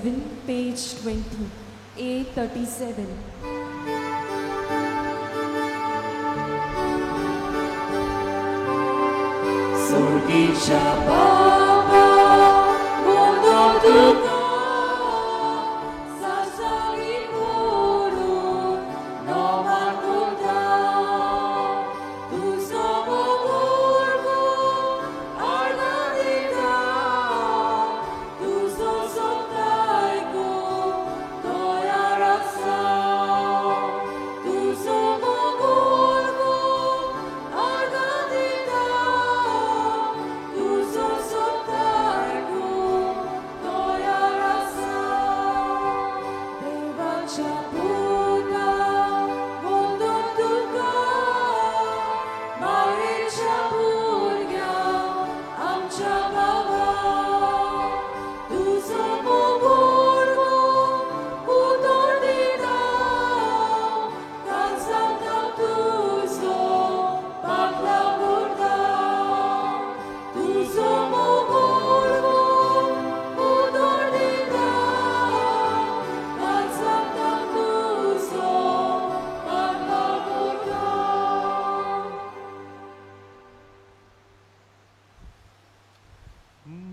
page 20, A37. Surgisha Baba, Mondo Duka, Sasari Guru, Noma Kuda, Tu Somo Gurgu, Arnadita, Tu So Sotaiku, Toya Rasa, Tu Somo Gurgu, Arnadita, Tu So Sotaiku, Toya Rasa, Devacha Buddha, Mondo Duka, Maricha Burga, Amcha Baba, Tu Somo Gurgu, Utor Dida, Kansanta Tu So, Pakla Burda, Tu Somo Gurgu, Utor Dida, Kansanta Tu So, Pakla Burda.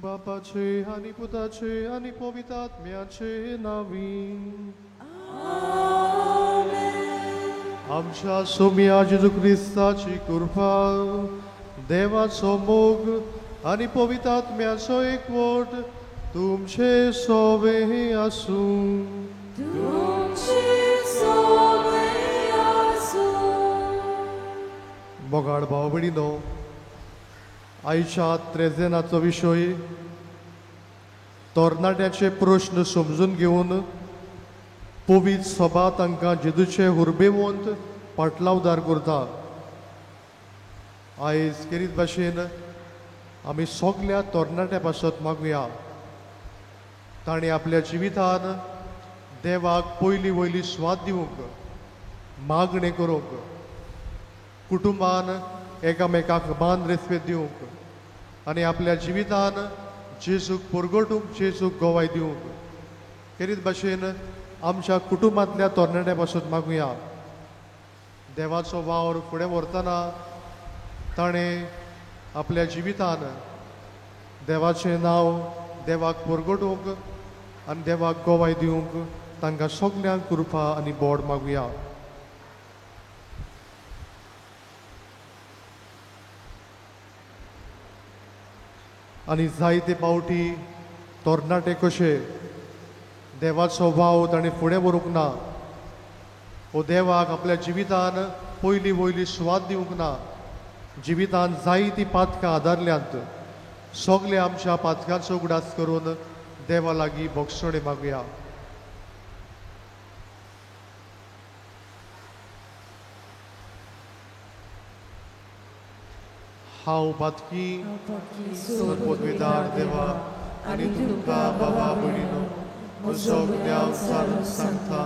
Bapaचे आणि पुताचे आणि पवित्रात्म्याचे नावी आमच्या सोम्या जेजू ख्रिस्ताची कृपा देवाचो मोग आणि पवित्रात्म्याचो एकवट तुमचे सोबे आसूं. तुमची सोबे आसूं. मोगाळ भाव भयणीनो, आयच्या त्रेजेनाचो विशय तरणाट्याचे प्रश्न समजून घेवन पवित्र सभा तांकां जेजूचे हुर्बेवंत पाटलावदार करता. आयज केरीत भाशेन आमी सगल्या तरणाट्या पासत मागुया ताणें आपल्या जिवितान देवाक पयली वयली स्वाद दिवंक, मागणें करूंक, कुटुंबान एकामेकाक मान रेस्पेद दिवंक आनी आपल्या जिवितान जेजूक परगटूंक, जेजूक गोवाय दिवंक. केरीत भाशेन आमच्या कुटुंबांतल्या तरणाट्या पासून मागुया देवाचो वावर फुडें व्हरतना ताणें आपल्या जिवितान देवाचें नांव देवाक परगटूंक आनी देवाक गोवाय दिवंक तांकां सगल्यांक कृपा आनी बोड मागुया. आनी जायते पावटी तरणाटे कशे देवाचो वाव ताणें फुडें व्हरूंक ना, वो देवाक आपल्या जिवितान पयली वयली स्वाद दिवंक ना, जिवितान जायतीं पातकां आदारल्यांत. सगले आमच्या पातकांचो उगडास करून देवा लागीं भोगसणे मागुया. हांव पातकी सोर पदवेदार देवा आनी तुमकां बाबा भयणीनो म्हजो ज्ञान सांगता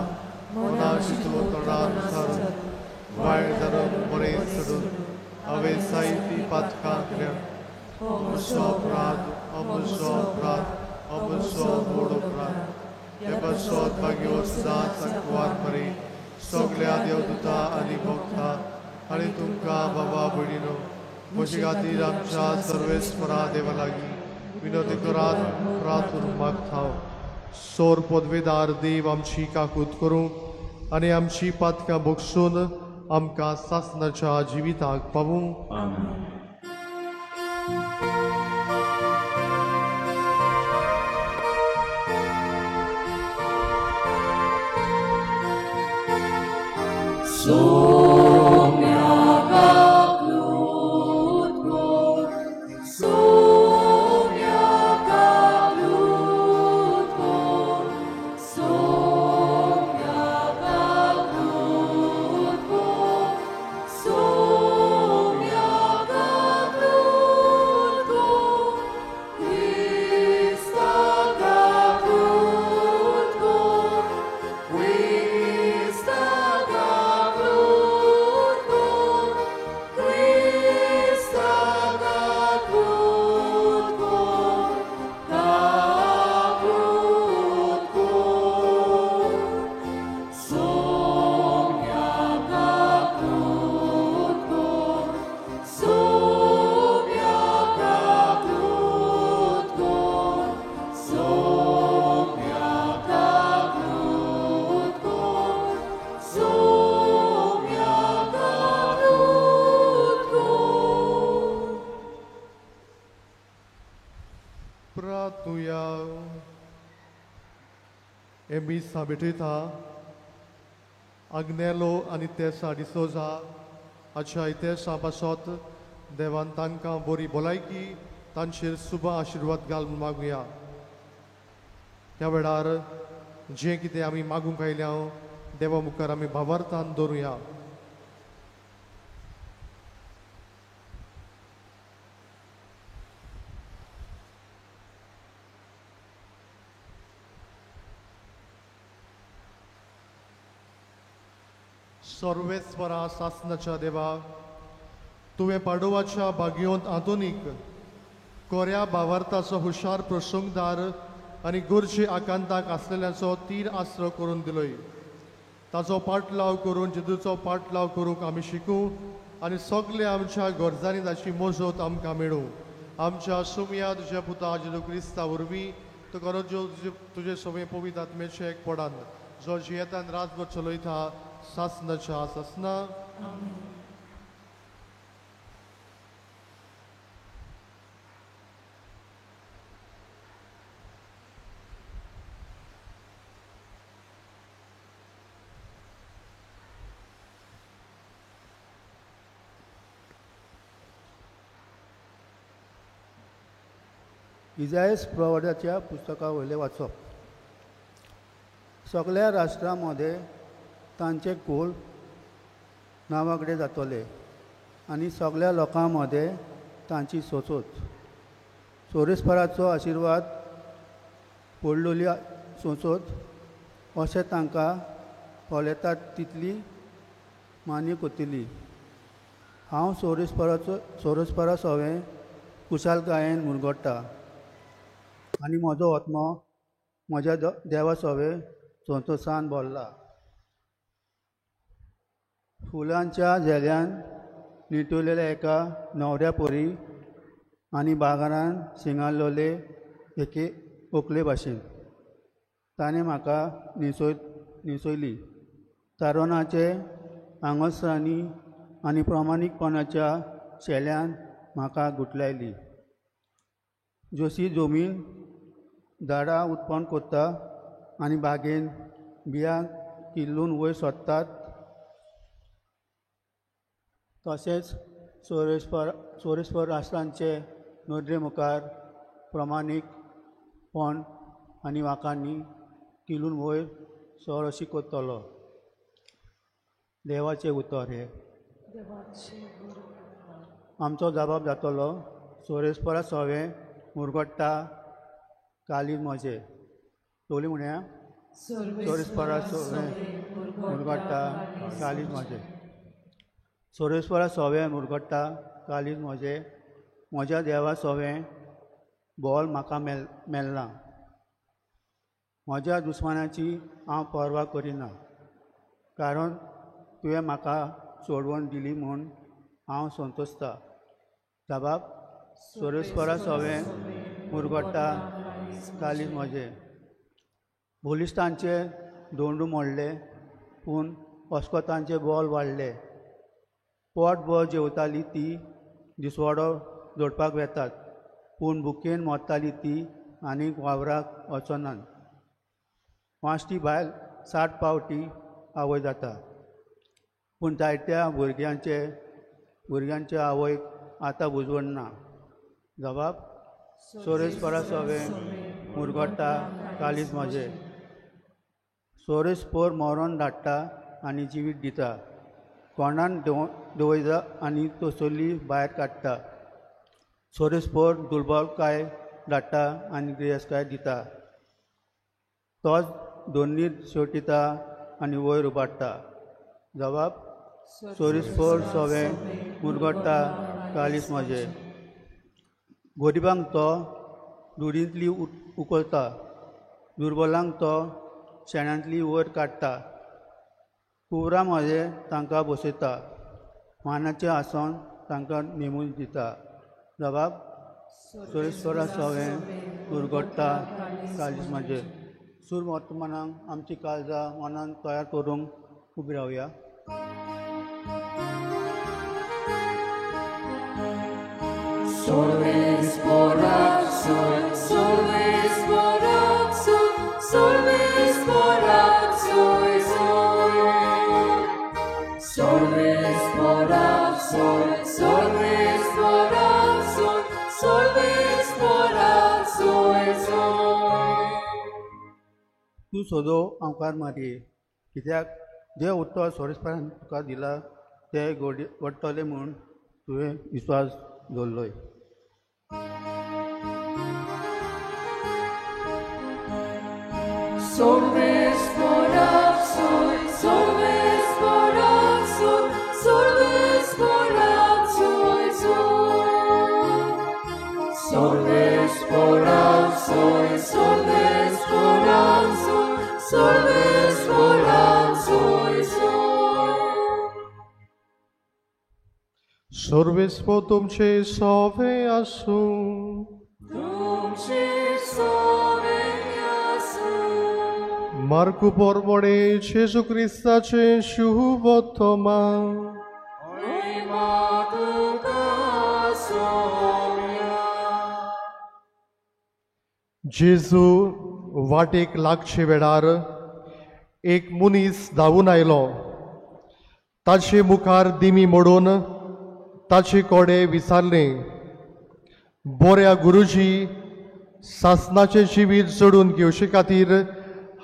मनाची तुमो तोंडानुसार वायट धरून बरें सोडून हांवें जायतीं पातकां केल्यात. म्हजो अपराध, म्हजो अपराध, म्हजो व्हड अपराध. हे बसोत भाग्यो सदांच आंकवार मरे सगल्या देवदूतां आनी भक्तां आनी तुमकां बाबा भयणीनो म्हजे खातीर आमच्या सर्वेस्परा देवा लागीं विनोदी करात प्रार्थून मागता. सोर पदवेदार देव आमची काकूत करूं आनी आमची पातकां भोगसून आमकां सासणाच्या जिविताक पावूं. Questa एमी साबिठयता आग्नेलो आनी तेसा डिसोजा हाच्या इतिहासा पासत देवान तांकां बरी भलायकी तांचेर शुभ आशिर्वाद घाल म्हूण मागुया. ह्या वेळार जें कितें आमी मागूंक आयल्या देवा मुखार आमी भावार्थान दवरुया. सर्वेस्वरा सासनाच्या देवा, तुवें पाडोवाच्या बागयोंत आधुनीक कोऱ्या भावार्थाचो हुशार प्रसंगदार आनी गुरजे आकांताक आसलेल्याचो तीर आसरो करून दिलोय. ताचो पाटलाव करून जेजूचो पाटलाव करूंक आमी शिकूं आनी सगळे आमच्या गरजांनी ताची मोजत आमकां मेळूं. आमच्या सुमया तुज्या पुता जेजू क्रिस्ता वरवीं तुका रोजो तुजे सगळे पवित्र आत्म्याचे एकपडान जो जियेतान रातभर चलयता सासनाच्या सासना. इजायस प्रवादाच्या पुस्तका वयलें वाचप. सगळ्या राष्ट्रांमध्ये तांचे कुळ नांवागडे जातले आनी सगळ्या लोकां मदें तांची सोचोत. सोरेस्पराचो आशिर्वाद पडलेली सोचोत अशें तांकां फॉलेतात तितली मान्य कोत्तली. हांव सोरेस्परा सवें कुशालकायेन मुरगोडटा आनी म्हजो आत्मो म्हज्या देवा सवें संतोशान भरला. फुलांच्या झेल्यान निटुलेल्या एका न्हवऱ्या परी आनी बागारान शिंगारलोले एके ओकले भाशेन ताणें म्हाका न्हेसयली. तारुणाचे आंगसरांनी आनी प्रामाणीकपणाच्या शेल्यान म्हाका गुटलायली. जशी जमीन झाडां उत्पन्न कोत्ता आनी बागेन बियां किल्लून वयर सोदतात तशेंच सोरेस्पर राष्ट्रांचे नदरे मुखार प्रमाणीकपण आनी वाकांनी किल्लून वयर सर अशी कोत्तलो. देवाचें उतर हें. आमचो जबाब जातलो सोरेस्परा सवें मुरगोडटा कालीज म्हजे. तोली म्हणया सोरेस्परा सवें मुरगोडटा कालीज म्हजे. सोरेस्परा सवें मुरगोडटा कालीज म्हजे. म्हज्या देवा सवें बोल म्हाका मेलना. म्हज्या दुस्मानाची हांव पर्वा करिना कारण तुवें म्हाका सोडवण दिली म्हूण हांव संतोसता. जबाब सोरेस्परा सवें मुरगोडटा कालीज म्हजे. बोलिस्तांचे दोंडू मोडले पूण अस्कोतांचे बोल वाडले. पोटभर जेवताली ती दिसवाडो जोडपाक वेतात पूण बुकेन मोडटाली ती आनीक वावराक वचनात. वाश्टी बायल 60 पावटी आवय जाता पूण जायत्या भुरग्यांच्या आवयक आतां बुजवण ना. जबाब सोरेस्परा सवें मुरगोडटा कालीज म्हजे. सोरेस्पोर मरण धाडटा आनी जिवीत दिता. कोंडान दवयता आनी तोसोली भायर काडटा. सोरेस्पोर दुर्बलकाय धाडटा आनी गिरेस्काय दिता. तोच दोनीर शेवटिता आनी वयर उबाडटा. जबाब सोरेस्पोर सवें मुरगोडटा कालीज म्हजे. गरिबांक तो दुडींतली उखलता. दुर्बलांक तो शेणांतली वयर काडटा. कुवरां म्हजे तांकां बसयता. मानाचें आसन तांकां नेमून दिता. जबाब सोरेस्परा सवें मुरगोडटा कालीज म्हजे. सूर वर्तमानाक आमची काळजां मनान तयार करूंक उबी रावया. Solves por acción, solves por acción, solves por तूं सोदो आमकां मारये कित्याक जे उत्तर सोरेस्परान तुका दिला ते घडटले म्हूण तुवें विस्वास दवरलोय. Solves por axol, solves por axol, solves por axol, solves por axol, solves por axol, solves por axol, Sorvespo तुमचे सोवे आसूं. Dulce sove Marku pormone Jesu Christace शुभोत्तमा. Oi matuca somia. जेजू वाटेक लागचे वेळार एक मनीस धांवून आयलो. ताचे मुखार दिमी मोडून ताचे कोडे विचारले, बोऱ्या गुरुजी, सासणाचे जिवीत जोडून घेवचे खातीर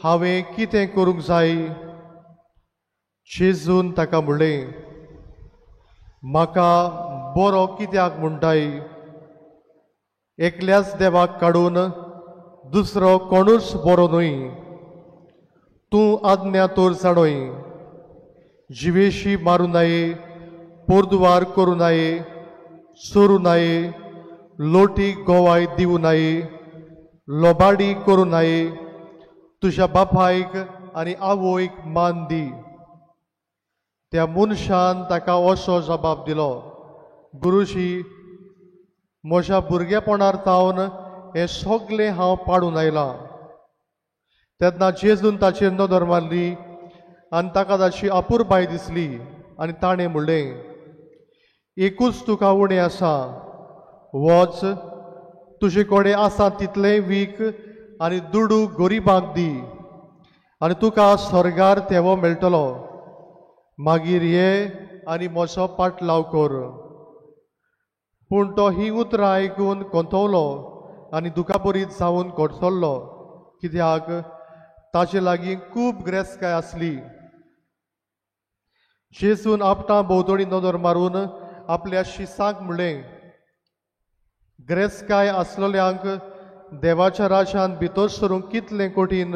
हांवें कितें करूंक जाय? जेजून ताका म्हणलें, म्हाका बरो कित्याक म्हणटाय? एकल्याच देवाक काडून दुसरो कोणूच बरो न्हय. तूं आज्ञा तोर जाणोय, जिवेशी मारूं नये, पोरदुवार करूं नये, चोरूं नये, लोटीक गोवाय दिवं नये, लोबाडी करूं नये, तुज्या बापायक आनी आवयक मान दी. त्या मनशान ताका असो जबाब दिलो, गुरुजी, म्हज्या भुरगेपणार तावन हें सगळें हांव पाडून आयलां. तेन्ना जेजून ताचेर नदर मारली आनी ताका ताची अपुरबाय दिसली आनी ताणें म्हणलें, एकूच तुका उणें आसा, वच तुजे कडेन आसा तितलें वीक आनी दुडू गरीबांक दी आनी तुका स्वर्गार तेवो मेळटलो. मागीर ये आनी म्हजो पाटलाव कर. पूण तो ही उतरां आयकून कोंतवलो आनी दुखाबरीत जावन कोडचल्लो, कित्याक ताचे लागीं खूब गिरेस्तकाय आसली. जेजून आपटा भोंवतणी नदर मारून आपल्या शिसांक म्हणलें, गिरेस्तकाय आसलेल्यांक देवाच्या राज्यान भितर सरूंक कितलें कठीण.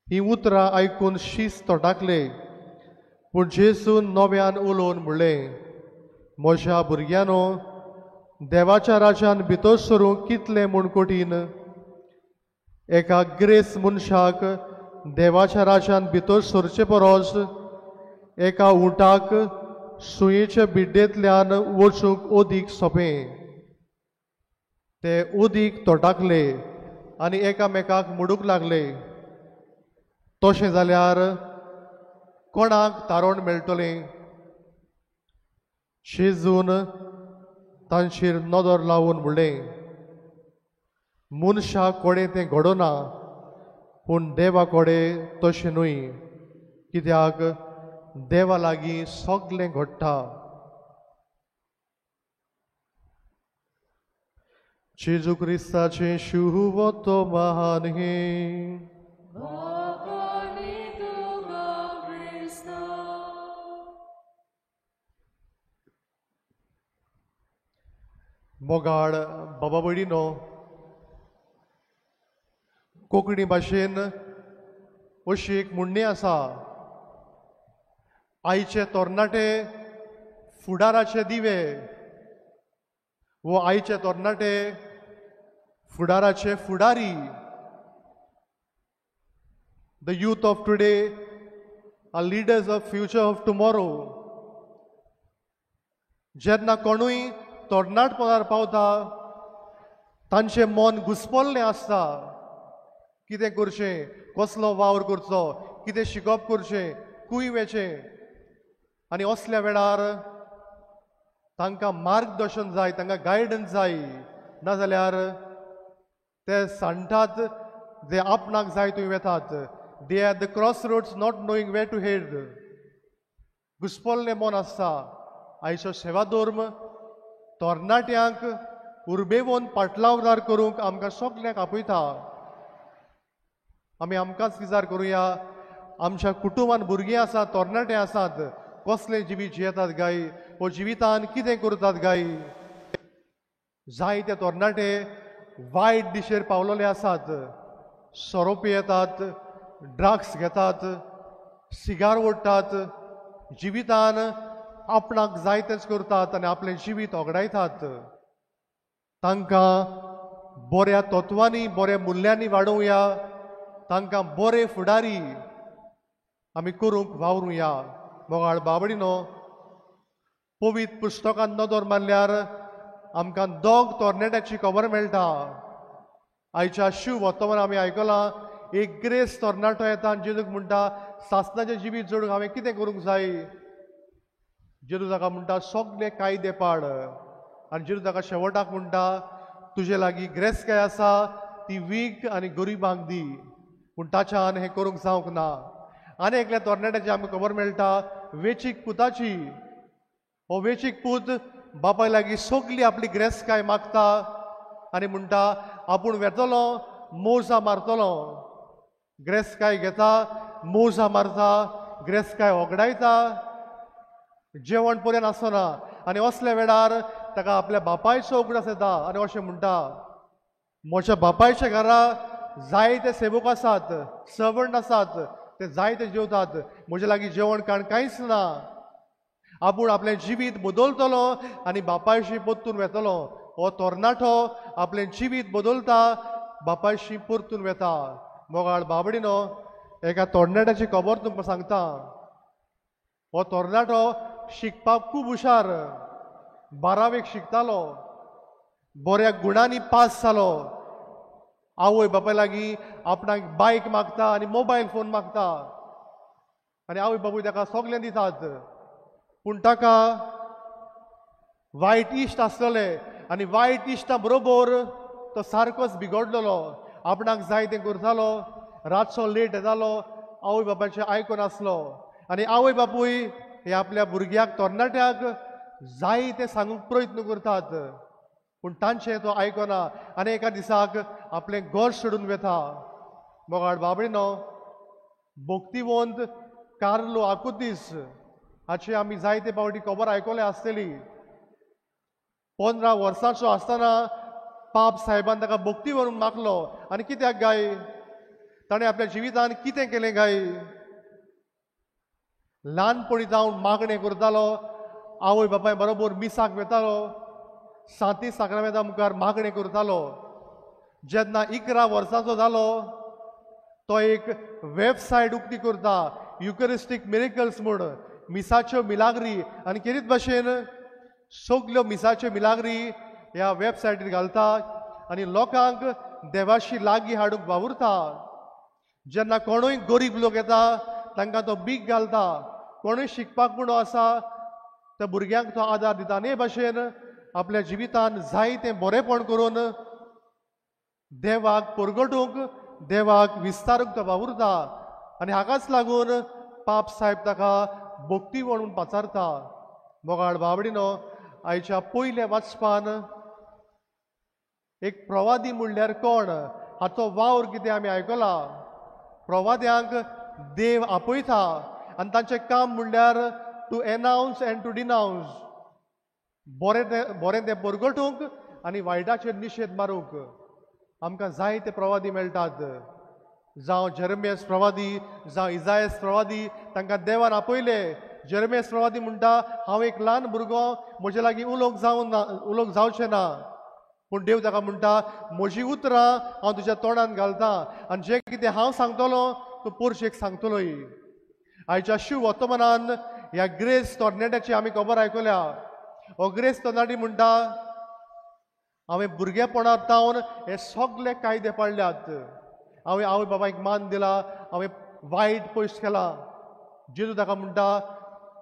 ही उतरां आयकून शीस तोटाकले. पूण जेजून नव्यान उलोवन म्हणलें, म्हज्या भुरग्यांनो, देवाच्या राज्यान भितर सरूंक कितलें म्हूण कठीण. एका गिरेस्त मनशाक देवाच्या राज्यान भितर सरचे परस एका उंटाक सुयेच्या बिड्डेंतल्यान वचूंक ओदीक सोंपें. ते उदीक तोटाकले आनी एकामेकाक म्हणूंक लागले, तशें जाल्यार कोणाक तारण मेळटलें? जेजून तांचेर नदर लावन म्हणलें, मनशा कोडे तें घडोना, पूण देवा कोडे तशें न्हय, कित्याक देवा लागीं सगळें घडटा. जेजू क्रिस्ताचें शुभोत्तमान हें. Bogani tuga Krishna. मोगाळ बाबा भयणीनो, कोंकणी भाशेन अशी एक म्हणणी आसा, आयचे तरणाटे फुडाराचे दिवे वो आयचे तरणाटे फुडाराचे फुडारी. The youth of today are leaders of future of tomorrow. जेन्ना कोणूय तरणाटपणार पावता, तांचें मन घुस्पल्लें आसता. कितें करचें, कसलो वावर करचो, कितें शिकप करचें, खूंय वचचें. आनी असल्या वेळार तांकां मार्गदर्शन जाय, तांकां गायडन्स जाय. नाजाल्यार ते सांडटात, जे आपणाक जाय थंय वेतात. They are at the crossroads not knowing where to head. घुस्पल्लें मन आसता. आयचो सेवा धर्म तरणाट्यांक उर्बेवून पाटलावदार करूंक आमकां सगल्यांक आपयता. आमी आमकांच विचार करुया, आमच्या कुटुंबान भुरगीं आसात, तरणाटे आसात, कसले जिवीत जियेतात गाय, वो जिवितान कितें करतात गाय. जायते तरणाटे वायट दिशेर पावलेले आसात. सोरो पियेतात, ड्रग्स घेतात, सिगार ओडटात, जिवितान आपणाक जाय तेच करतात आनी आपलें जिवीत ओगडायतात. तांकां बऱ्या तत्वांनी, बऱ्या मुल्यांनी वाडोवया. तांकां बरे फुडारी आमी करूंक वावरुया. मोगाळ बाबडीनो, पवित्र पुस्तकांत नदर मारल्यार आमकां दोग तरणाट्याची खबर मेळटा. आयच्या शिव वर्तमान आमी आयकलां, एक ग्रेस तरणाटो येता आनी जेजूक म्हणटा, सासणाचें जिवीत जोडूंक हांवें कितें करूंक जाय. जेजू ताका म्हणटा, सगळे कायदे पाड. आनी जेजू ताका शेवटाक म्हणटा, तुजे लागीं ग्रेसकाय आसा, ती वीक आनी गरिबांक दी. पूण ताच्यान हें करूंक जावंक ना. आनी एकल्या तरणाट्याची आमकां खबर मेळटा, वेचीक पुताची. हो वेचीक पूत बापाय लागीं सगळी आपली ग्रेसकाय मागता आनी म्हणटा, आपूण वेतलो, मोजा मारतलो. ग्रेसकाय घेता, मोजा मारता, ग्रेसकाय ओगडायता, जेवण पर्यंत आसना. आनी असल्या वेळार ताका आपल्या बापायचो उगडास येता आनी अशें म्हणटा, म्हज्या बापायच्या घरा जायते सेवक आसात, सर्वंट आसात, ते जायते जेवतात, म्हजे लागीं जेवण खाण कांयच ना. आपूण आपलें जिवीत बदलतलो आनी बापायशी परतून वेतलो. हो तरणाटो आपलें जिवीत बदलता, बापायशी परतून वेता. मोगाळ बाबडीनो, एका तरणाट्याची खबर तुमकां सांगता. हो तरणाटो शिकपाक खूब हुशार, 12वेक शिकतालो, बऱ्या गुणांनी पास जालो. आवय बापाय लागीं आपणाक बायक मागता आनी मोबायल फोन मागता आनी आवय बापूय ताका सगळें दितात. पूण ताका वायट इश्ट आसलेले आनी वायट इश्टा बरोबर तो सारकोच बिगडलेलो. आपणाक जाय तें करतालो, रातचो लेट येतालो, आवय बापायचें आयकनासलो. आनी आवय बापूय हे आपल्या भुरग्याक, तरणाट्याक जाय तें सांगूंक प्रयत्न करतात, पूण तांचें तो आयकना आनी एका दिसाक आपलें घर सोडून वेता. मोगाळ बाबडीनो, भक्तिवंत कार्लो आकुतीस हाची आमी जायते फावटी खबर आयकले आसतली. 15 वर्सांचो आसतना पाप साहेबान ताका भक्ती व्हरून मागलो. आनी कित्याक गाय, ताणें आपल्या जिवितान कितें केलें गाय. ल्हानपणी जावन मागणें करतालो, आवय बापाय बरोबर मिसाक वेतालो, सांती साकरामेंता मुखार मागणें करतालो. जेन्ना 11 वर्सांचो जालो, तो एक वेबसायट उक्ती करता, युकरिस्टीक मिरेकल्स म्हूण, मिसाच्यो मिलाग्री. आनी कितें भाशेन सगल्यो मिसाच्यो मिलाग्री ह्या वेबसायटीर घालता आनी लोकांक देवाशी लागीं हाडूंक वावुरता. जेन्ना कोणूय गरीब लोक येता तांकां तो भीक घालता. कोणूय शिकपाक म्हणून आसा त्या भुरग्यांक तो आदार दिता. आनी हे भाशेन आपल्या जिवितान जायतें बरेंपण करून देवाक परगटूंक, देवाक विस्तारूंक तो वावुरता. आनी हाकाच लागून पाप साहेब ताका भक्ती म्हणून पाचारता. मोगाळ बाबडीनो, आयच्या पयल्या वाचपान एक प्रवादी म्हणल्यार कोण हाचो वावर कितें आमी आयकला. प्रवाद्यांक देव आपयता आनी तांचें काम म्हणल्यार टू एनाउन्स एंड टू डिनाउन्स, बरें तें परगटूंक आनी वायटाचेर निशेध मारूंक. आमकां जायते प्रवादी मेळटात, जावं जेरेमियास प्रवादी, जावं इजायास प्रवादी, तांकां देवान आपयले. जेरेमियास प्रवादी म्हणटा, हांव एक ल्हान भुरगो, म्हजे लागीं उलोवंक जावचें ना. पूण देव ताका म्हणटा, म्हजी उतरां हांव तुज्या तोंडान घालतां आनी जें कितें हांव सांगतलो तूं पोरशेक सांगतलोय. आयच्या शिव वर्तमानान ह्या ग्रेस तरणाट्याची आमी खबर आयकल्या. हो ग्रेस तरणाटी म्हणटा, हांवें भुरगेपणांत तावन हे सगळे कायदे पाळल्यात. हांवें आवय बाबायक मान दिला, हांवें वायट पयस केला. जेजू ताका म्हणटा,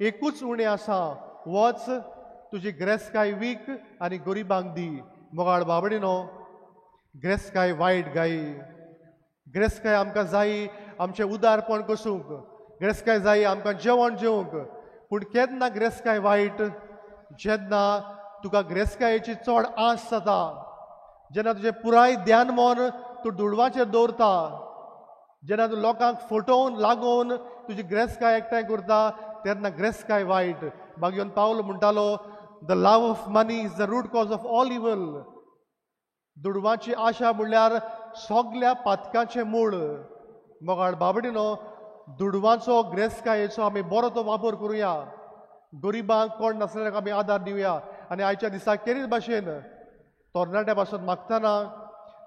एकूच उणें आसा, वच तुजी ग्रेसकाय वीक आनी गरिबांक दी. मोगाळ बाबडीनो, ग्रेसकाय वायट गाय. ग्रेसकाय आमकां जायी आमचें उदारपण कसूंक, ग्रेसकाय जायी आमकां जेवण जेवंक. पूण केन्ना ग्रेसकाय वायट, जेन्ना तुका ग्रेसकायेची चड आस जाता, जेन्ना तुजें पुराय ध्यान मन तूं दुडवाचेर दवरता, जेन्ना तूं लोकांक फटोवन लागून तुजी ग्रेसकाय एकठांय करता तेन्ना ग्रेसकाय वायट. मागीर पावल म्हणटालो the love of money is the root cause of all evil. दुडवाची आशा म्हणल्यार सगळ्या पातकांचें मूळ. मोगाळ बाबडीनो, दुडवांचो ग्रेसकायेचो आमी बरो तो वापर करुया. गरिबांक कोण नासलेल्यांक आमी आदार दिवया. आनी आयच्या दिसा केरीत भाशेन तरणाट्या पासून मागतना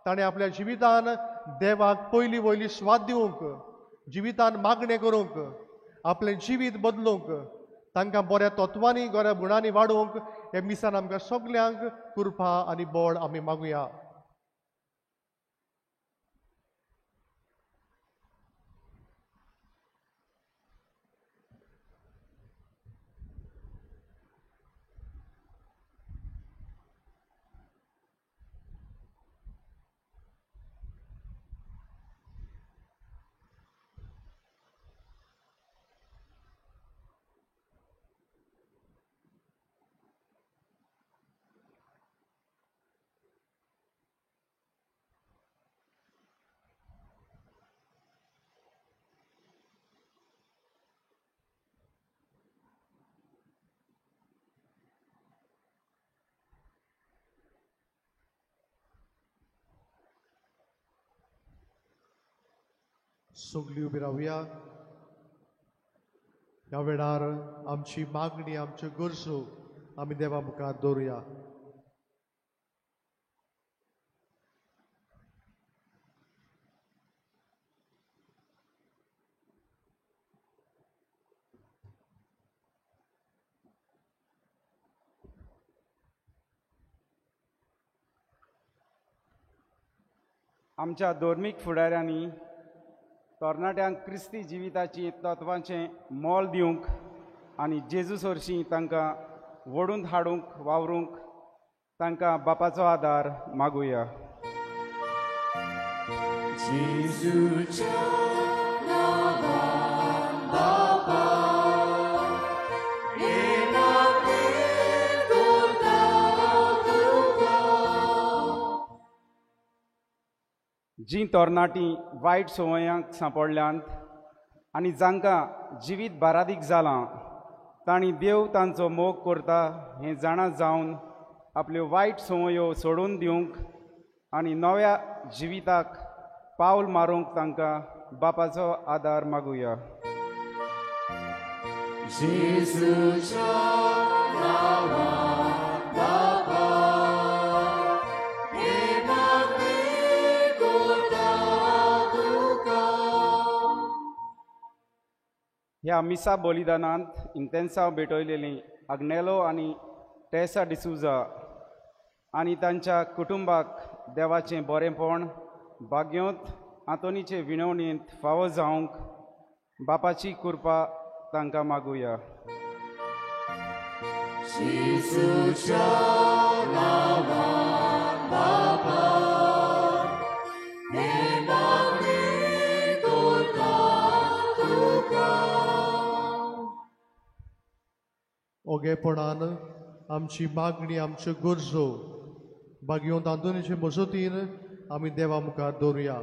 ताणें आपल्या जिवितान देवाक पयली वयली स्वाद दिवंक, जिवितान मागणें करूंक, आपलें जिवीत बदलूंक, तांकां बऱ्या तत्वांनी बऱ्या गुणांनी वाडोवंक हे मिसान आमकां सगल्यांक कृपा आनी बळ आमी मागुया. सगळीं उबी रावया. ह्या वेळार आमची मागणी, आमच्यो गरजो आमी देवा मुखार दवरुया. आमच्या धर्मीक फुडाऱ्यांनी तरणाट्यांक क्रिस्ती जिविताची तत्वांचें मोल दिवंक आनी जेजूस हरशीं तांकां वडून हाडूंक वावरूंक तांकां बापाचो आदार मागुया. जेजूच्या नांवान बापा, जीं तरणाटीं वायट संवयांक सांपडल्यांत आनी जांकां जिवीत बारादीक जालां, तांणी देव तांचो मोग करता हें जाणा जावन आपल्यो वायट संवयो सोडून दिवंक आनी नव्या जिविताक पावल मारूंक तांकां बापाचो आदार मागुया. जेजूच्या नांवान बापा, ह्या मिसा बलिदानांत इंतेन्सांव भेटयलेलीं आग्नेलो आनी टेसा डिसूजा आनी तांच्या कुटुंबाक देवाचें बरेंपण भाग्योत आंतोनीचे विणवणेंत फावो जावंक बापाची कृपा तांकां मागुया. जेजूच्या नांवान बापा, ओगेपणान आमची मागणी, आमच्यो गरजो भागयोन तांतुनीचे मजतीन आमी देवा मुखार दवरुया.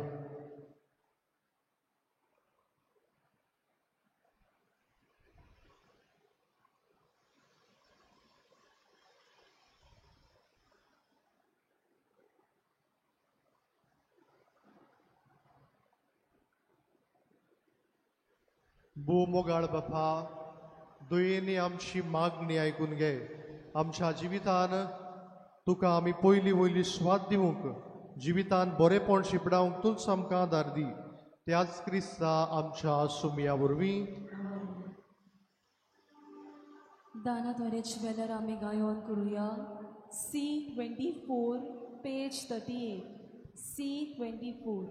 भू मोगाळ बापा, दयेनी आमची मागणी आयकून घे. आमच्या जिवितान तुका आमी पयली वयली स्वाद दिवंक, जिवितान बरेपण शिपडावंक तूंच आमकां आदार दी. त्याच क्रिस्ता आमच्या सुमया वरवीं. दानाद्वारेच वेल्यार आमी गायन करुया. C24 page 38. C24.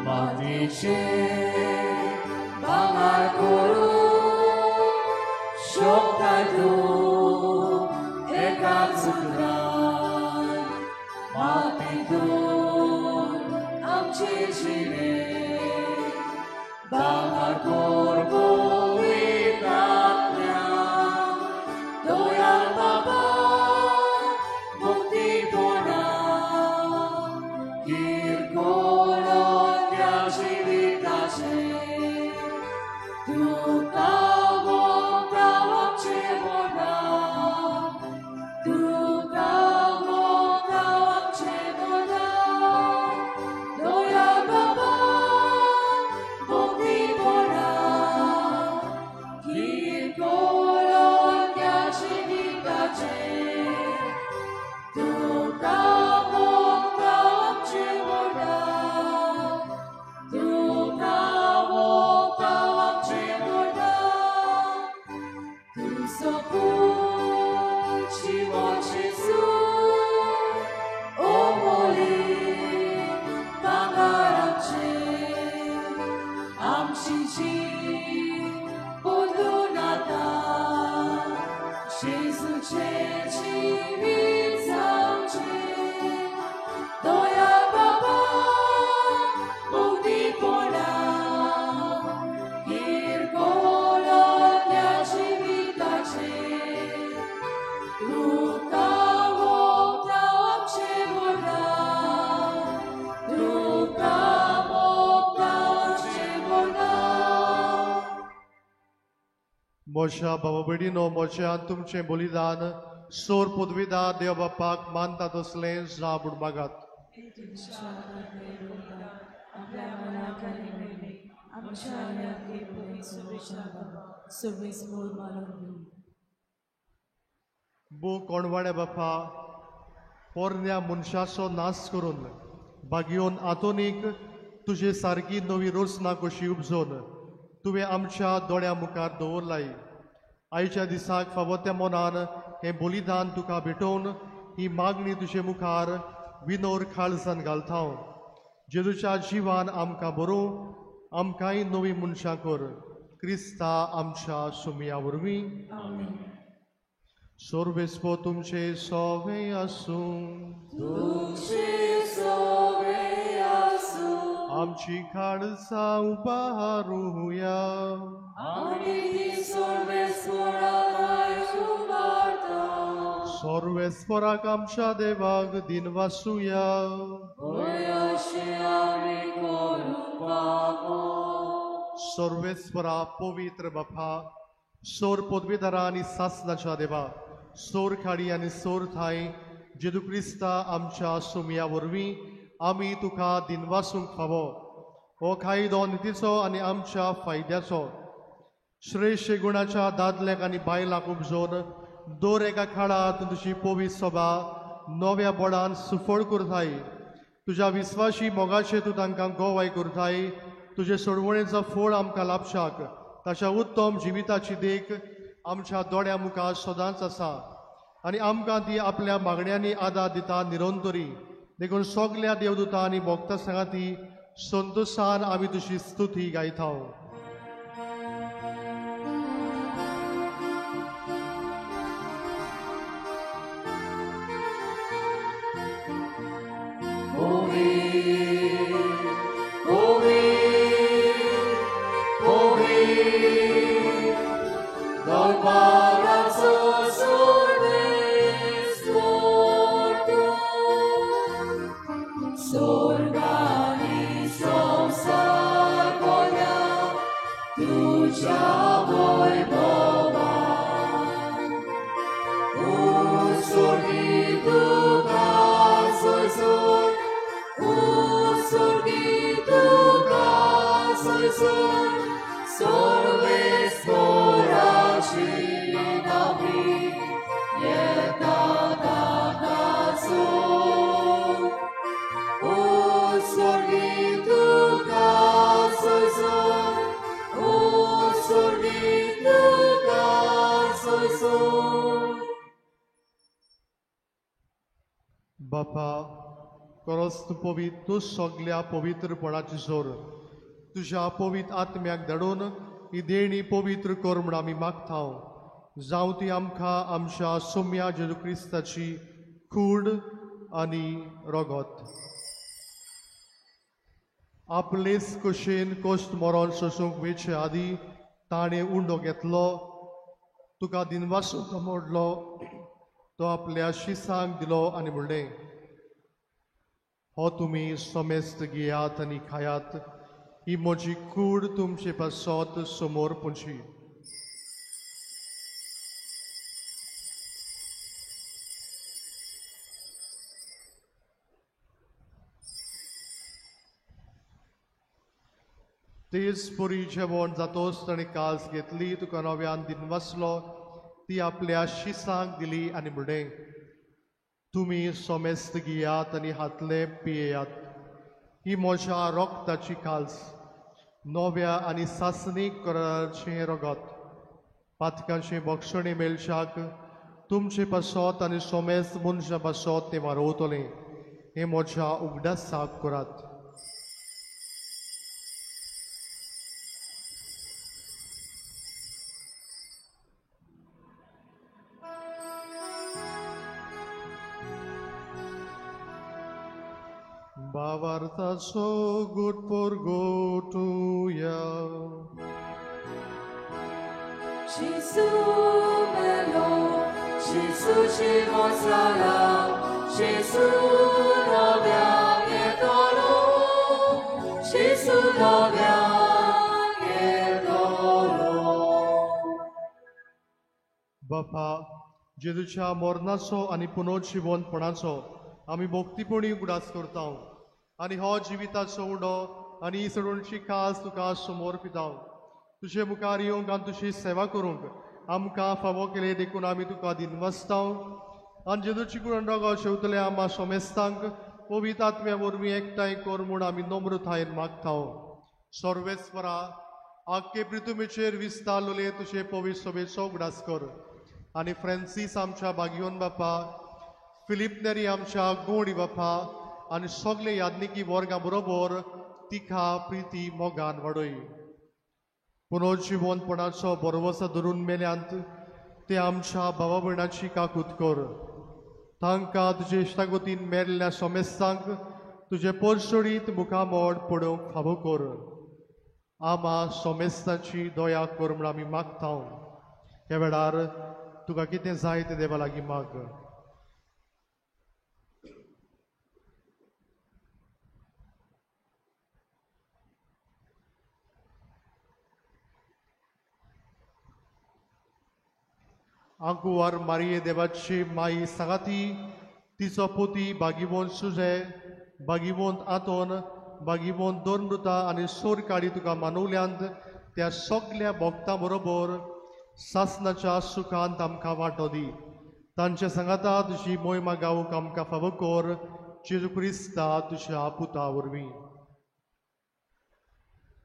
मातीचे भांगर करून शोभता तूं एकाच सुत्रान. मातीतून आमचे जिणे भांगर budlun आता Jezucie dziwić zawsze Doja Baba Bóg pola Kirkolo dla żywitacie Lukawo tam cię woda Lukawo tam cię woda मोशा भावा भयणीनो मोशा तुमचे बलिदान सोर पदवीदार देव बापाक मानतात असलें जाबूड मागात आपल्या मनात आणि वेळी आमच्या आयातले पुढे सुवेस मूळ मानून बो कोणवाड्या बापा पोरण्या मनशाचो नाश करून बागयोन आतोनीक तुजे सारकी नवी रोसना कशी उपजोन तुवें आमच्या दोळ्या मुखार दवरलाई आयच्या दिसाक फावो त्या मनान हें बलिदान तुका भेटोवन ही मागणी तुजे मुखार विनोर खाळसान घालता हांव जेजूच्या जिवान आमकां बरोव आमकांय नवी मनशां कर क्रिस्ता आमच्या सुमया वरवीं सोर्वेस्पो तुमचे सोवे आसूं तुमचे सोवे आसूं आमची खाळसां उबारूया आमी सर्वेस्वराय उबारता सर्वेस्पराक आमच्या देवाक दिन वासुया अशें आमी करूंक पावो सर्वेस्परा पवित्र बापा सोर पदवीदारा आनी सासणाच्या देवा सोर खाडी आनी सोर थाय जेजू क्रिस्ता आमच्या सुमया वरवीं आमी तुका दिनवासूंक फावो हो खायदो नितीचो आनी आमच्या फायद्याचो श्रेश्ठ गुणाच्या दादल्याक आनी बायलांक उपजोवन दर एका काळात तुजी पवित्र सभा नव्या बोडान सुफळ करताय तुज्या विस्वाशी मोगाचे तूं तांकां गोवाय करताय तुजे सोडवणेचो फळ आमकां लाभशाक ताच्या उत्तम जिविताची देख आमच्या दोळ्या मुखार सदांच आसा आनी आमकां ती आपल्या मागण्यांनी आदार दिता निरंतरी देखून सगल्या देवदूतां आनी भोगता सांगाती संतोशान आमी तुजी स्तुती गायता बापा खरोच तूं पवित्र तूं सगल्या पवित्रपणाची जोर तुज्या पवित्र आत्म्याक धाडून ही देणी पवित्र कर म्हूण आमी मागता जावं ती आमकां आमच्या सोम्या जेजू क्रिस्ताची कूड आनी रगत आपलेच कशेन कश्ट मरण सोसूंक वेचे आदी ताणें उंडो घेतलो तुका दिनवासूंक मोडलो तो आपल्या शिसांक दिलो आनी म्हणलें हो तुमी समेस्त घेयात आनी खायात ही म्हजी कूड तुमचे पासत समोर पोंची तेच पुरी जेवण जातोच ताणें काल्स घेतली तुका नव्यान दिनवासलो ती आपल्या शिसांक दिली आनी म्हणलें तुमी समेस्त घेयात आनी हातले पियेयात ही म्हज्या रोगताची काल्स नव्या आनी सासणीक कराचें रगत पातकांचें भक्षणे मेलशाक तुमचे पासत आनी समेस्त मनशा पासत तें वारोवतलें हें म्हज्या उगडासाक करात Bavartaso good purgotuja. Gesù bello, Gesù ci mostra, Gesù nobia e dolo, Gesù nobia e dolo. बापा जेजूच्या मरणाचो आनी पुनर्जीवनपणाचो आमी भक्तीपणी उगडास करता आनी हो जिविताचो उडो आनी ही सडूणची कास तुका समर्पिता. तुजे मुखार येवंक आनी तुजी सेवा करूंक आमकां फावो केले देखून आमी तुका दिनवसता आनी जेजूची कुळण रगत शेवतले आम्हा सोमेस्तांक पवित्र आत्म्या वरवीं एकठांय कर म्हूण आमी नम्रतायेन मागता. सर्वेस्वरा आख्खे पृथ्वीचेर विस्तारलोले तुजे पवित्र सभेचो उगडास कर आनी फ्रांसीस आमच्या बागियोन बापा, फिलीप नेरी आमच्या गोडी बापा आनी सगळे यादनिकी वर्गां बरोबर तिका प्रिती मोगान वाडय. पुनर्जीवनपणाचो बरोवसो धरून मेल्यांत ते आमच्या भावा भयणाची काकूत कर. तांकां तुजे इश्टागतीन मेल्ल्या सोमेस्तांक तुजे परसडीत मुखामोड पडोवंक फावो कर. आमा सोमेस्तांची दया कर म्हूण आमी मागता. ह्या वेळार तुका कितें जाय तें देवा लागीं माग. आंकुवार मारिये देवाची माई सांगाती तिचो पोती बागिवंत सुजे बागिवंत आतोन बागिवंत दोनमृता आनी सोर काडी तुका मानवल्यांत त्या सगळ्या भक्तां बरोबर सासनाच्या सुखांत आमकां वांटो दी. तांच्या सांगाता तुजी मोहिमा गावूंक आमकां फावो कर. जेजू क्रिस्ता तुज्या पुता वरवीं.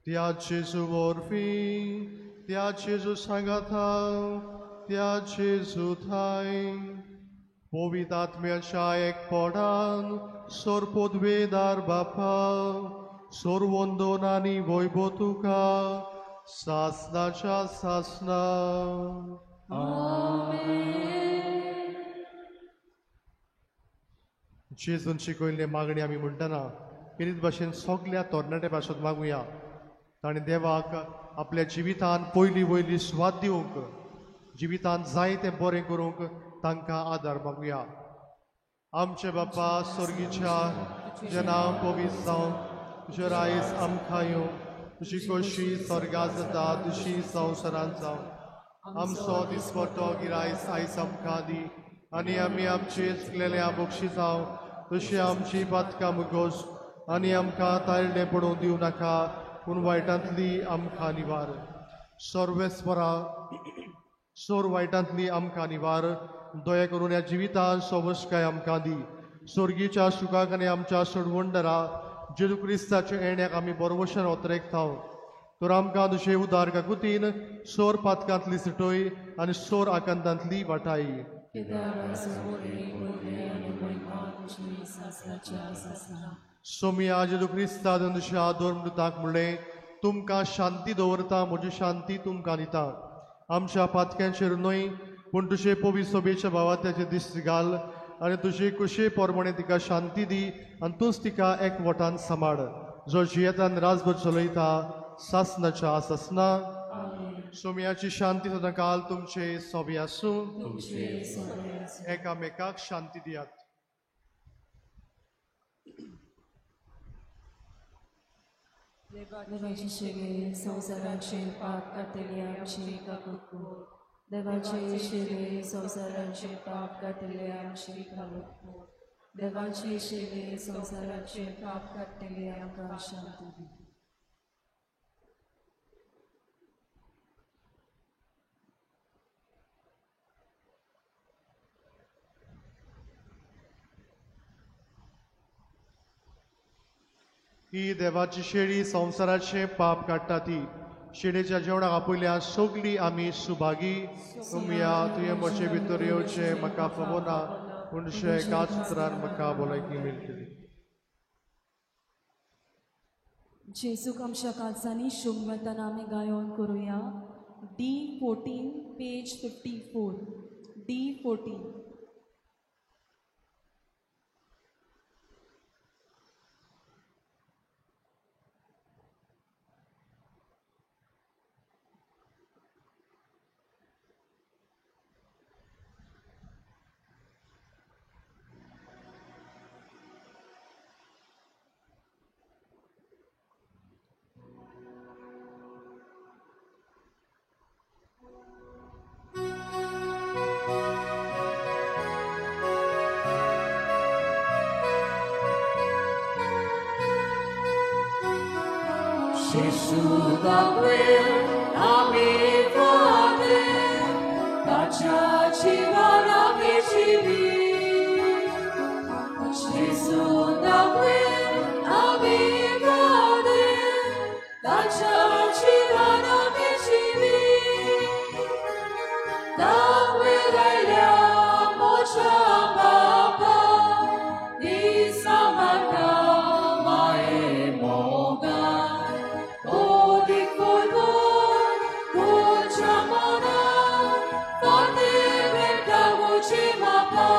त्या जेजू वरवीं त्या जेजू सांगाता त्या जेजू थाय पवित्र आत्म्याच्या एकपणान सोर पदवेदार बापा सोर वंदन आनी वैभव तुका सासनाच्या सासना. जेजून शिकयल्ले मागणी आमी म्हणटना कितें भाशेन सगळ्या तरणाट्या भाशेंत मागुया. ताणें देवाक आपल्या जिवितान पयली वयली स्वाद दिवंक जिवितान जाय तें बरें करूंक तांकां आदार मागुया. आमचे बापा स्वर्गीच्या तुजें नांव पवित्र जावं, तुजें रायज आमकां येवं, तुजी खोशी स्वर्गांत जाता तुजी संवसारांत जावं. आमचो दिसपट्टो गिरायस आयज आमकां दी आनी आमी आमचे चुकलेल्या बक्षी जावं तशी आमची पातकां मुगोस आनी आमकां तायडे पडूं दिवं नाका पूण वायटांतली आमकां निवार. सर्वेस्वरा सोर वायटांतली आमकां निवार. दया करून ह्या जिवितांत सवस्काय आमकां दी. स्वर्गीच्या सुखाक आनी आमच्या सोडवंडरा जेजू क्रिस्ताच्या येण्याक आमी बरोवशान ओतरेकता. तर आमकां तुजे उदार काकुतीन सोर पातकांतली सुटय आनी सोर आकांतांतली वाटाय. सोमिया जेजू क्रिस्ता तुज्या दोरमृताक म्हणलें तुमकां शांती दवरता म्हजी शांती तुमकां दिता. आमच्या पातक्यांचेर न्हय पूण तुजे पवित्र सभेच्या भावात्याचे दिश्ट घाल आनी तुजे कुशे पोरमणे तिका शांती दी आनी तूंच तिका एकवटान सांबाळ. जो जियेतान राजभर चलयता सासनाच्या सासना. सोम्याची शांती सदां काल तुमचे सोबे आसूं. एकामेकाक शांती दियात. देवाचे शेवे संवसाराचे पाप कातले आमची काकूत. देवाचे शेवे संवसाराचे पाप कातले आमची काकूत. देवाचे शेवे संवसाराचे पाप कातले आमकां शांती दी. ही देवाची शेळी संवसाराचे पाप काडटा ती. शेळेच्या जेवणाक आपयल्या सगळीं आमी सुभागी. तुमया तुवें म्हजे भितर येवचें म्हाका फावो ना पूण एकाच उतरान म्हाका भलायकी मेळटली. जेजूक आमच्या काळजांनी शुभ मेळटना आमी गायन करुया. D14 page 54. D14. दाखवेल आम्ही वादे ताच्याची वारामी जिवी Gesù दाखवेल आम्ही वादे ताच्याची वारामी जिवी दाखवेल आयल्या मोच्या बापा Isamarka mae moga Odi kolbon Kochamona Fate veta voce mapa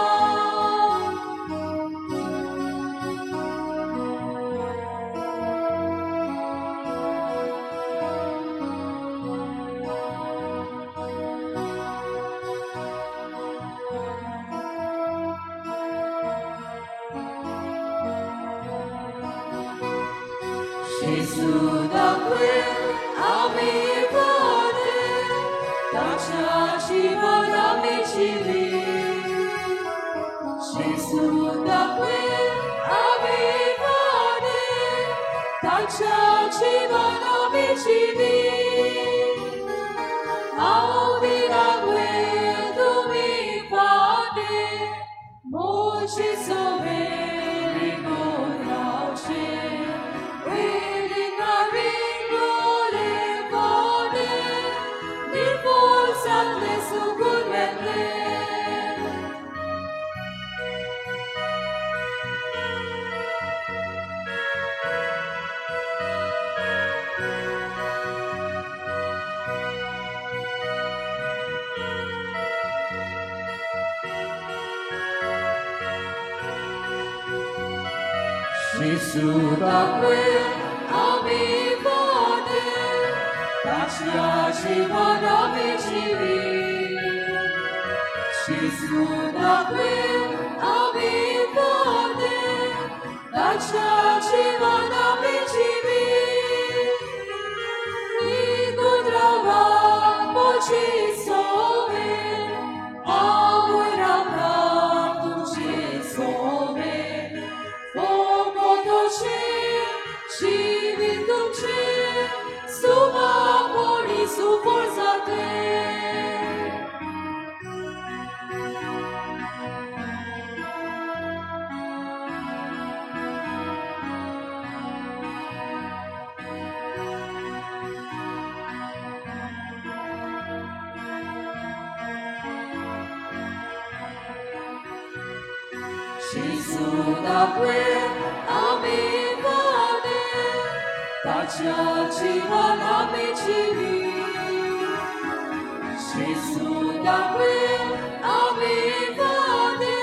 Gesù daquel ame vade Taciaci vorami civi Gesù daquel ame vade Taciaci vorami civi Aubira guedo mi vade Moci soveri godrauce Gesù daquel ame vade Taciaci vorami civi Gesù daquel ame vade Taciaci vorami civi Igodrava poci sove Aura pravdu ce sove Suma poli su forza te Gesù daquel ame vade Taciaci vorami civi Gesù daquel ame vade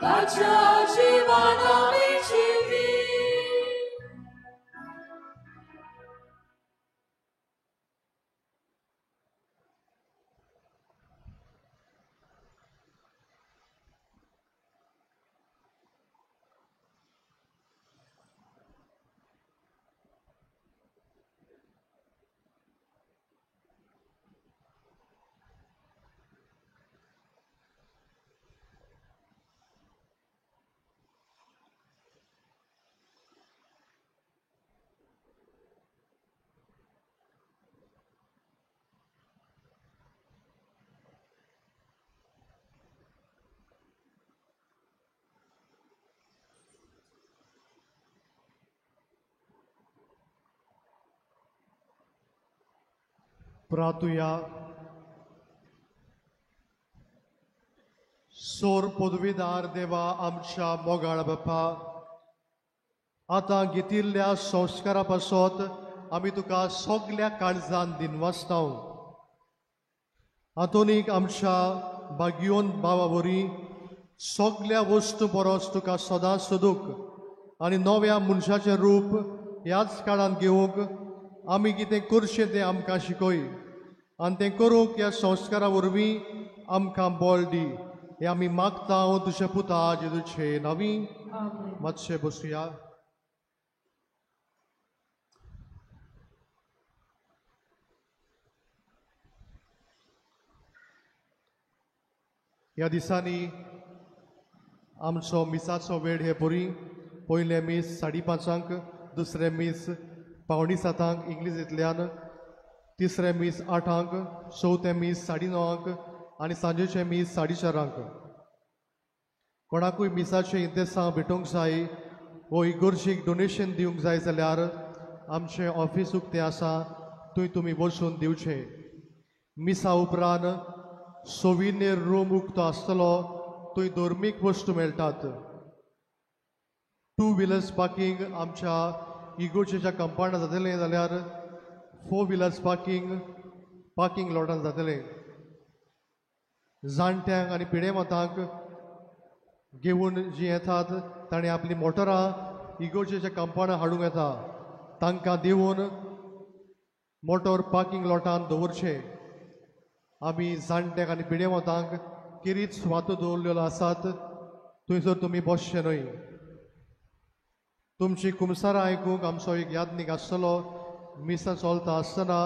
Taciaci vorami civi प्रार्थूया सोर पदवीदार देवा आमच्या मोगाळ बापा आतां घेतिल्ल्या संस्कारा पासत आमी तुका सगळ्या काळजान दिनवासतांव हातूंत आमच्या भाग्योन भावा वरी सगळ्या वस्तू परस तुका सदां सोदूंक आनी नव्या मनशाचें रूप ह्याच काळान घेवंक आमी कितें करचें तें आमकां शिकय आनी तें करूंक ह्या संस्कारा वरवीं आमकां बळ दी हें आमी मागता हांव तुज्या पुता जेजूचे नांवी मातशें बसुया ह्या दिसांनी आमचो मिसाचो वेळ हे बरी पयले मीस 5:30 दुसरे मीस 5:45 इंग्लिशींतल्यान, तिसरे मीस 8:00, चवथे मीस 9:30 आनी सांजेचे मीस 4:30. कोणाकूय मिसाचे इंतेसां भेटूंक जाय वो इगोर्जीक डोनेशन दिवंक जाय जाल्यार आमचें ऑफिस उक्तें आसा, थंय तुमी वचून दिवचें. मिसा उपरांत सोविनियर रूम उक्तो आसतलो, थंय धर्मीक वस्तू मेळटात. 2 व्हिलर्स पार्किंग आमच्या इगोर्जेच्या कंपाउंडांत जातलें जाल्यार 4 व्हिलर्स पार्किंग लॉटांत जातलें. जाणट्यांक आनी पिडेमतांक घेवन जीं येतात ताणें आपली मोटरां इगोर्जेच्या कंपाउंडांत हाडूंक येता. तांकां दिवन मोटर पार्किंग लॉटांत दवरचें. आमी जाणट्यांक आनी पिडेमतांक किरीत सुवातो दवरलेल्यो आसात, थंयसर तुमी बसचे न्हय. तुमची कुमसारां आयकूंक आमचो एक यादनीक आसतलो मिसा चलता आसतना,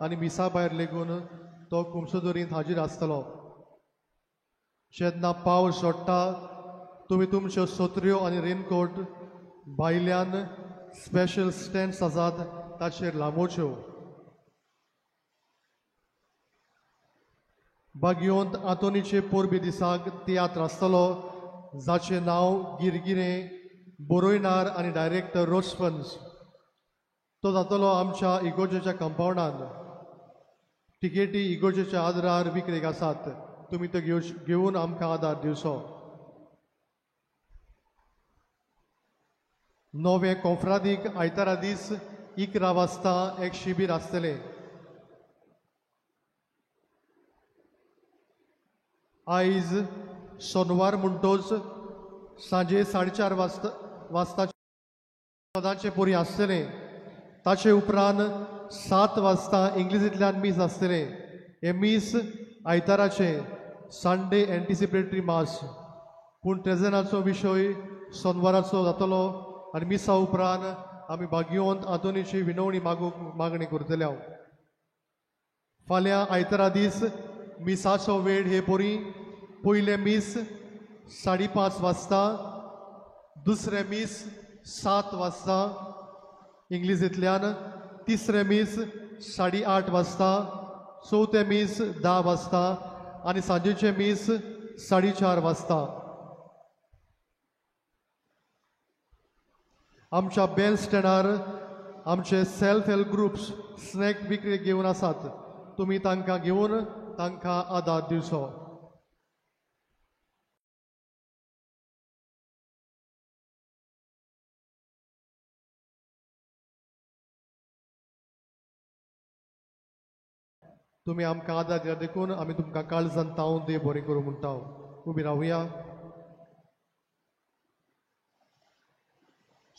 आनी मिसा भायर लेगून तो कुमसोदरींत हाजीर आसतलो. जेन्ना पावस झोडटा तुमी तुमच्यो सोत्र्यो आनी रेनकोट भायल्यान स्पेशल स्टँड्स आसात ताचेर लांबोवच्यो. बागयोंत आंतोनीचे पोरबी दिसाक तियात्र आसतलो, जाचें नांव गिरगिरें, बरोयनार आनी डायरेक्टर रोस्पन्स. तो जातलो आमच्या इगोर्जेच्या कंपाउंडांत. टिकेटी इगोर्जेच्या आदारार विक्रेक आसात, तुमी तो घेवन आमकां आदार दिवचो. नवे कोंफ्रादीक आयतारा दीस 11 वाजता एक शिबीर आसतलें. आयज सोनवार म्हणटोच सांजे 4:30 वाजता पदांचें पोरी आसतलें. ताचे उपरांत 7 वाजता इंग्लिशींतल्यान मीस आसतलें. हे मीस आयताराचे संडे एंटिसिपेटरी मास, पूण ट्रेजनाचो विशय सोनवाराचो जातलो आनी मिसा उपरांत आमी बागयोंत आंतोनीची विनवणी मागणी करतले. फाल्यां आयतारा दीस मिसाचो वेळ हे पोरी पयले मीस 5:30 वाजता, दुसरे मीस 7 वाजता इंग्लिशींतल्यान, तिसरे मीस 8:30 वाजता, चवथे मीस 10 वाजता आनी सांजेचे मीस 4:30 वाजता. आमच्या बॅन स्टँडार आमचे सेल्फ हेल्प ग्रुप्स स्नॅक विक्रेक घेवन आसात, तुमी तांकां घेवन तांकां आदार दिवचो. तुमी आमकां आदार दिल्या देखून आमी तुमकां काळजान तावन देव बरें करूं म्हणटा. उबी रावया.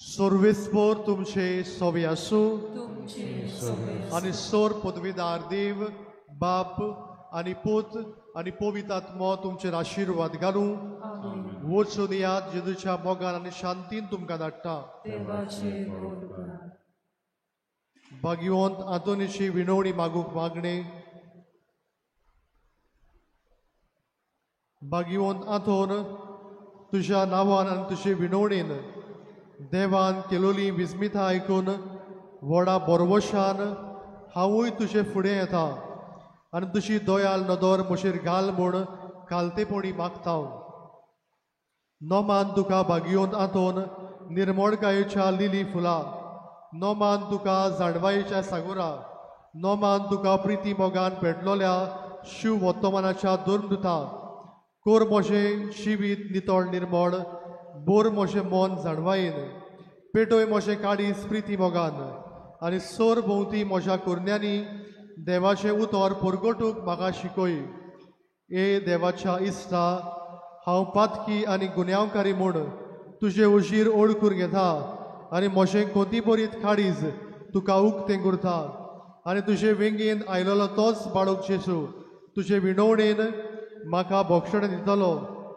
सर्वेस्पोर तुमचे सोवे आसूं आनी सोर पदवीदार देव बाप आनी पूत आनी पवित्र आत्मो तुमचेर आशिर्वाद घालूं. वचून याद जेजूच्या मोगान आनी शांतीन तुमकां धाडटा. बागयोंत आंतोनीची विनवणी मागणे. बागयोंत आंतोन तुज्या नांवान आनी तुजे विनवणेन देवान केलोली विस्मिता आयकून व्हडा बोरवोशान हांवूय तुजे फुडें येता आनी तुजी दोयाल नदर म्हजेर घाल म्हूण कालतेपणी मागता. नोमान तुका बागयोंत आंतोन निर्मळकायेच्या लिली फुलां, नोमान तुका जाणवायेच्या सागोरा, नोमान तुका प्रिती मोगान पेटलोल्या शिव वर्तमानाच्या दुर्मृता. कोर मोशें शिवीत नितळ निर्मळ, बोर मोशें मन जाणवायेन, पेटोय मोशें काडीस प्रिती मोगान आनी सोर भोंवती मोज्या कुरण्यांनी देवाचें उतर परगटूंक म्हाका शिकय. ए देवाच्या इश्टा, हांव पातकी आनी गुन्यांवकारी म्हूण तुजे उशीर ओळखून घेता आनी मोशें कोती बरीत काडीज तुका उक्तें करता. आनी तुजे वेंगेन आयलोलो तोच बाळूक जेसू तुजे विणवणेन म्हाका भोक्षण दितलो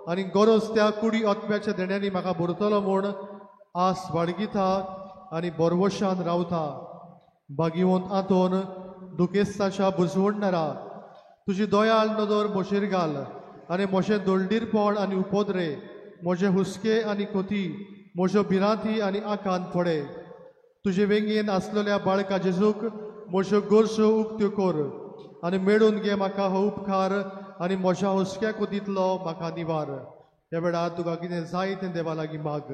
आनी गरज त्या कुडी ओतम्याच्या देण्यांनी म्हाका भरतलो म्हूण आस बाळगिता आनी बोरवोशान रावता. बागयोंत आंतोन दुखेस्ताच्या बुजवणणारा तुजी दोयाल नदर मोशेर घाल आनी मोशें दोळडीरपण आनी उपद्रे, म्हजे हुस्के आनी कोती, म्हज्यो भिरांती आनी आकांत पडे. तुजे वेंगेन आसलेल्या बाळका जेजूक म्हज्यो गोरजो उक्त्यो कर आनी मेळून घे म्हाका हो उपकार आनी म्हज्या हुस्क्या कुदींतलो म्हाका निवार. ह्या वेळार तुका कितें जाय तें देवा लागीं माग.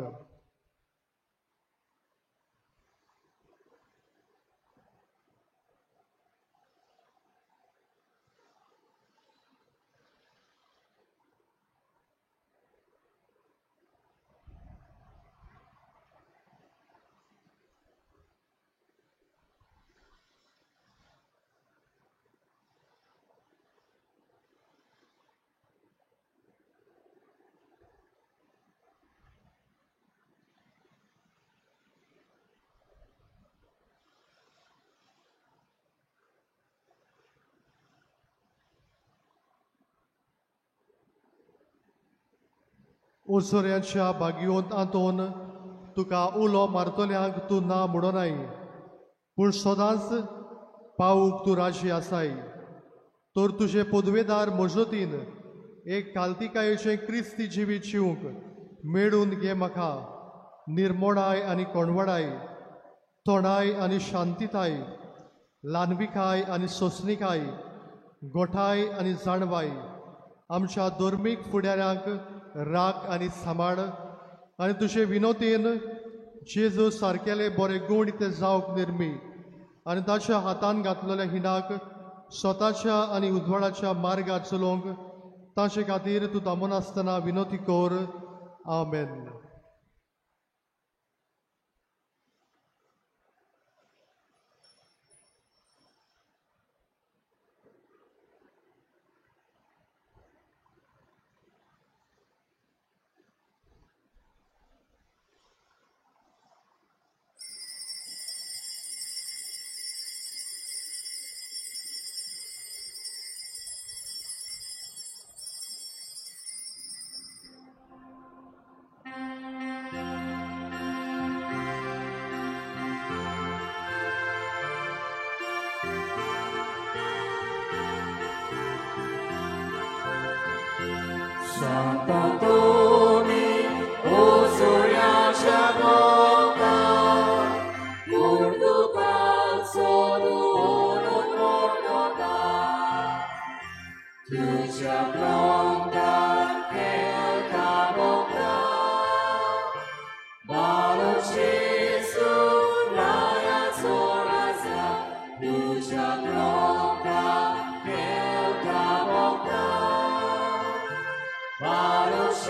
उसोऱ्यांच्या बागयोंत आंतोन तुका उलो मारतल्यांक तूं ना म्हणोनाय, पूण सदांच पावूक तूं राजी आसाय. तर तुजे पदवेदार मजतीन एक काल्तिकायेचें क्रिस्ती जिवीत जिवंक मेळून घे म्हाका निर्मोणाय आनी कोणवडाय, तोणाय आनी शांतीताय, ल्हानविकाय आनी सोंसणीकाय, गोठाय आनी जाणवाय, आमच्या धर्मीक फुडाऱ्यांक राख आनी सांबाळ आनी तुजे विनोतेन जेजू सारकेले बरे गूण ते जावंक निर्मी आनी ताच्या हातान घातलेल्या हिनाक स्वताच्या आनी उजवाडाच्या मार्गार चलोवंक ताचे खातीर तूं थांबून आसतना विनोती कर. आमेन. Santatoni, osoriacia boca, Portugal solo non mordoga, Tucia pronta che caboca, Balo Gesù, raya soraza, Tucia pronta che caboca, Baruch